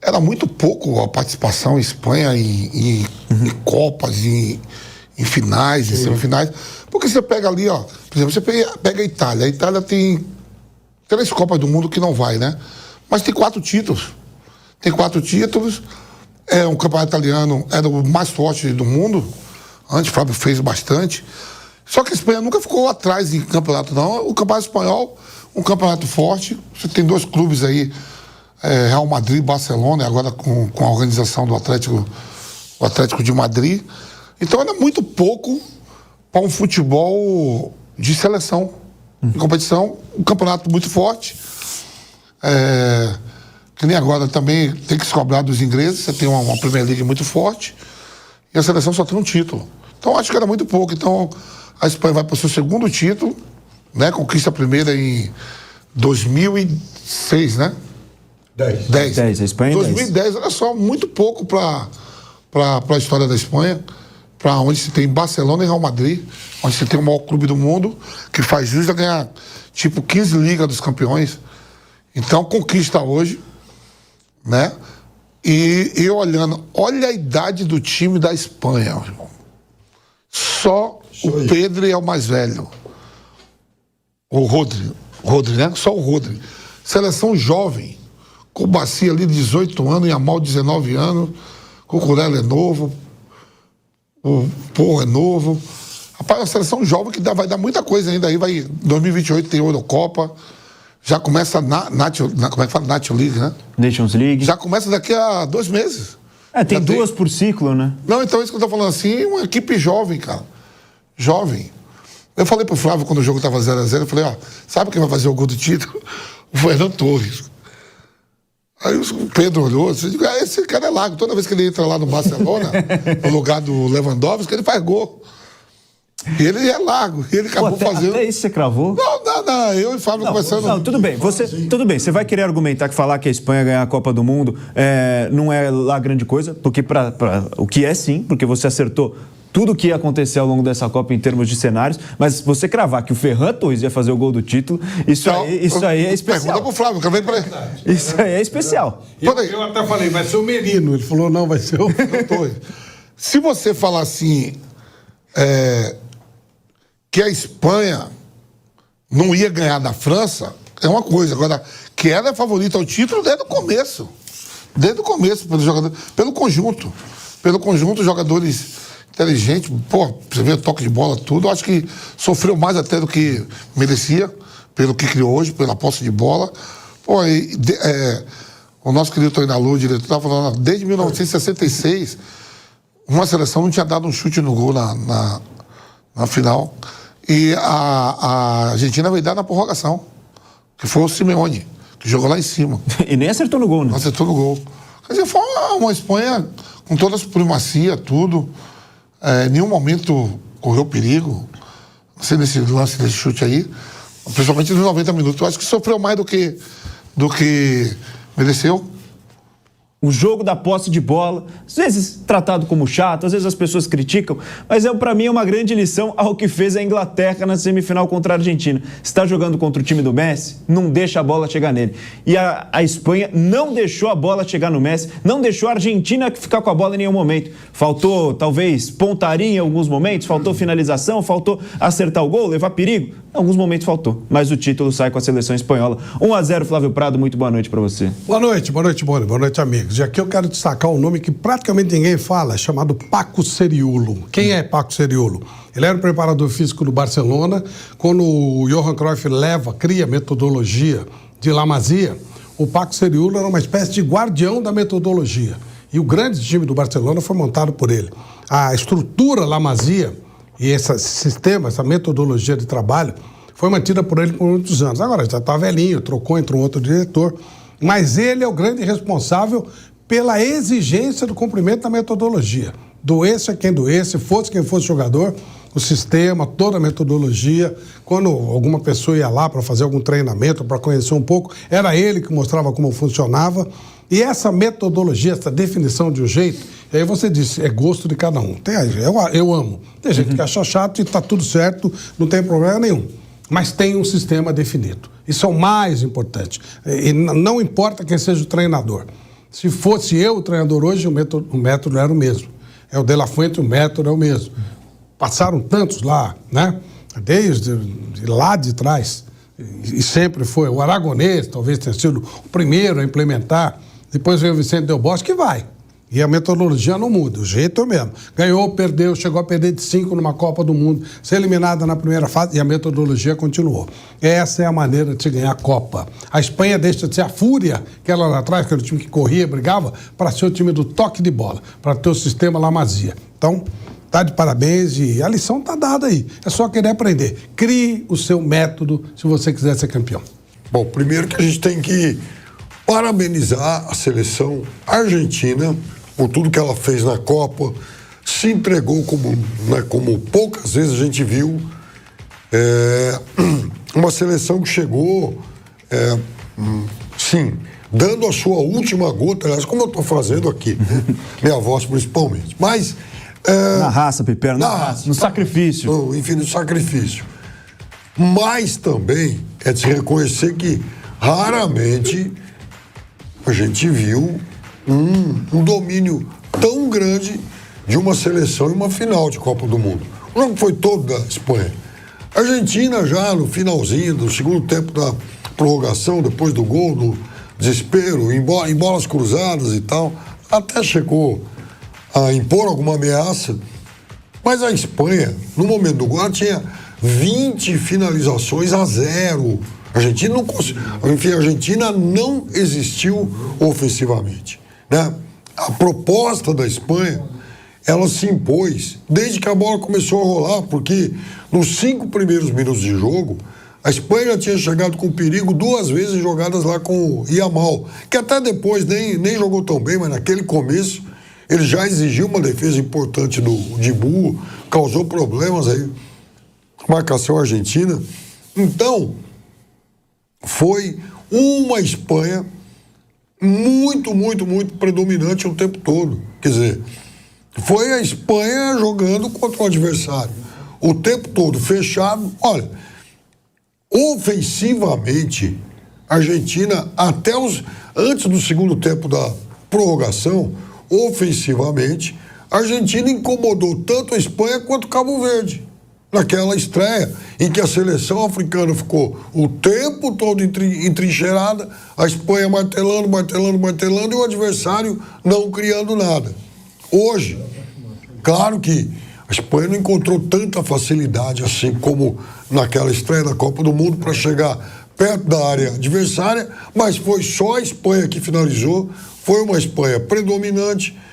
era muito pouco a participação em Espanha em Copas, em finais, em semifinais. Porque você pega ali, ó, por exemplo, você pega a Itália. A Itália tem 3 Copas do Mundo que não vai, né? Mas tem 4 títulos. Tem 4 títulos. É um campeonato italiano, era o mais forte do mundo. Antes o Fábio fez bastante. Só que a Espanha nunca ficou atrás em campeonato, não. O campeonato espanhol, um campeonato forte. Você tem 2 clubes aí, Real Madrid e Barcelona, agora com a organização do Atlético de Madrid. Então era muito pouco para um futebol de seleção, de competição. Um campeonato muito forte. Que nem agora também tem que se cobrar dos ingleses. Você tem uma Premier League muito forte e a seleção só tem um título. Então acho que era muito pouco. Então a Espanha vai para o seu 2º título, né? Conquista a primeira em 2006, né? 10. A Espanha 2010, olha só, muito pouco para a história da Espanha, para onde se tem Barcelona e Real Madrid, onde se tem o maior clube do mundo, que faz jus a ganhar tipo 15 Liga dos Campeões. Então conquista hoje, né? E eu olhando, olha a idade do time da Espanha, irmão. Só o Pedro é o mais velho. O Rodri, né? Só o Rodri. Seleção jovem. Com o Bacia ali, 18 anos, Yamal, 19 anos. O Cucurella é novo. O Porro é novo. Rapaz, é uma seleção jovem que vai dar muita coisa ainda. Aí vai, 2028 tem Eurocopa. Já começa como é que fala? National League, né? Nations League. Já começa daqui a 2 meses. Tem 2 por ciclo, né? Não, então é isso que eu tô falando assim, uma equipe jovem, cara. Jovem. Eu falei pro Flávio quando o jogo tava 0-0, eu falei, ó, sabe quem vai fazer o gol do título? O Fernando Torres. Aí o Pedro olhou, disse, esse cara é largo. Toda vez que ele entra lá no Barcelona, no lugar do Lewandowski, ele faz gol. E ele é largo, e ele acabou fazendo. Até isso você cravou? Não, eu e o Fábio conversando. Não, tudo bem. Tudo bem, você vai querer argumentar que falar que a Espanha ganhar a Copa do Mundo não é lá grande coisa, porque o que é sim, porque você acertou tudo o que ia acontecer ao longo dessa Copa em termos de cenários, mas você cravar que o Ferran Torres ia fazer o gol do título, isso aí é especial. Pergunta pro Flávio, que eu venho pra ele. Isso aí é especial. Eu até falei, vai ser o Merino. Ele falou, não, vai ser o Torres. Se você falar assim, que a Espanha não ia ganhar da França, é uma coisa. Agora, que ela é favorita ao título desde o começo. Desde o começo, pelo conjunto. Pelo conjunto, jogadores inteligentes. Pô, você vê o toque de bola, tudo. Eu acho que sofreu mais até do que merecia, pelo que criou hoje, pela posse de bola. Pô, o nosso querido treinador, o diretor, estava falando, desde 1966, uma seleção não tinha dado um chute no gol na final. E a Argentina veio dar na prorrogação, que foi o Simeone, que jogou lá em cima. E nem acertou no gol, né? Não acertou no gol. Quer dizer, foi uma Espanha com toda a supremacia, tudo. Em nenhum momento correu perigo. Não sei nesse lance desse chute aí. Principalmente nos 90 minutos. Eu acho que sofreu mais do que mereceu. O jogo da posse de bola, às vezes tratado como chato, às vezes as pessoas criticam, mas para mim é uma grande lição ao que fez a Inglaterra na semifinal contra a Argentina. Está jogando contra o time do Messi, não deixa a bola chegar nele. E a Espanha não deixou a bola chegar no Messi, não deixou a Argentina ficar com a bola em nenhum momento. Faltou, talvez, pontaria em alguns momentos, faltou finalização, faltou acertar o gol, levar perigo. Em alguns momentos faltou, mas o título sai com a seleção espanhola. 1-0, Flávio Prado, muito boa noite para você. Boa noite, Boni. Boa noite, amigos. E aqui eu quero destacar um nome que praticamente ninguém fala, chamado Paco Seriulo. Quem é Paco Seriulo? Ele era o preparador físico do Barcelona. Quando o Johan Cruyff cria a metodologia de La Masia, o Paco Seriulo era uma espécie de guardião da metodologia. E o grande time do Barcelona foi montado por ele. A estrutura La Masia e esse sistema, essa metodologia de trabalho, foi mantida por ele por muitos anos. Agora já está velhinho, entrou um outro diretor, mas ele é o grande responsável pela exigência do cumprimento da metodologia. Doesse a quem doesse, fosse quem fosse jogador, o sistema, toda a metodologia. Quando alguma pessoa ia lá para fazer algum treinamento, para conhecer um pouco, era ele que mostrava como funcionava. E essa metodologia, essa definição de um jeito, e aí você disse, é gosto de cada um. Eu amo. Tem gente que acha chato e está tudo certo, não tem problema nenhum. Mas tem um sistema definido. Isso é o mais importante. E não importa quem seja o treinador. Se fosse eu o treinador hoje, o método era o mesmo. É o De La Fuente, o método é o mesmo. Passaram tantos lá, né? Desde lá de trás. E sempre foi. O Aragonês talvez tenha sido o primeiro a implementar. Depois veio o Vicente Del Bosque, que vai. E a metodologia não muda, o jeito é o mesmo. Ganhou, perdeu, chegou a perder de 5 numa Copa do Mundo, ser eliminada na primeira fase e a metodologia continuou. Essa é a maneira de se ganhar a Copa. A Espanha deixa de ser a fúria, que era lá atrás, que era o time que corria, brigava, para ser o time do toque de bola, para ter o sistema lá Masia. Então, tá de parabéns e a lição tá dada aí. É só querer aprender. Crie o seu método se você quiser ser campeão. Bom, primeiro que a gente tem que parabenizar a seleção argentina por tudo que ela fez na Copa, se entregou como poucas vezes a gente viu, uma seleção que chegou, sim, dando a sua última gota, aliás, como eu estou fazendo aqui, né? Minha voz principalmente, mas... na raça, Piperno, na raça, no sacrifício. Enfim, no sacrifício. Mas também é de se reconhecer que raramente a gente viu um domínio tão grande de uma seleção em uma final de Copa do Mundo. O jogo foi todo da Espanha. A Argentina já no finalzinho do segundo tempo da prorrogação, depois do gol, no desespero, em bolas cruzadas e tal, até chegou a impor alguma ameaça, mas a Espanha, no momento do gol, tinha 20 finalizações a 0. A Argentina não conseguiu. Enfim, a Argentina não existiu ofensivamente, né? A proposta da Espanha, ela se impôs desde que a bola começou a rolar, porque nos 5 primeiros minutos de jogo, a Espanha já tinha chegado com perigo 2 vezes em jogadas lá com o Yamal, que até depois nem jogou tão bem, mas naquele começo ele já exigiu uma defesa importante do Dibu, causou problemas aí, marcação argentina. Então, foi uma Espanha muito, muito, muito predominante o tempo todo. Quer dizer, foi a Espanha jogando contra o adversário o tempo todo, fechado. Olha, ofensivamente, a Argentina, antes do segundo tempo da prorrogação, ofensivamente, a Argentina incomodou tanto a Espanha quanto o Cabo Verde. Naquela estreia em que a seleção africana ficou o tempo todo entrincheirada, a Espanha martelando e o adversário não criando nada. Hoje, claro que a Espanha não encontrou tanta facilidade assim como naquela estreia da Copa do Mundo para chegar perto da área adversária, mas foi só a Espanha que finalizou, foi uma Espanha predominante,